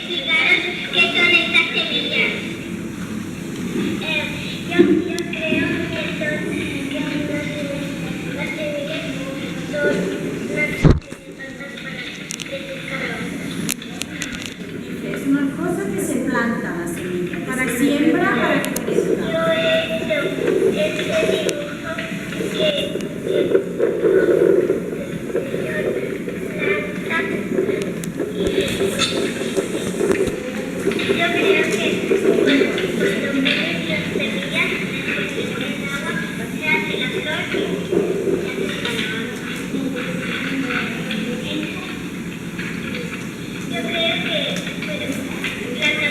explicaron qué son estas semillas. Yo creo que las semillas son unas plantas para crecer calabazas. Es una cosa que se planta la semilla, para siembra, para que crezca. Yo he hecho este dibujo que yo creo que cuando pones las semillas en agua se hace la flor y se hace calabaza. Yo creo que las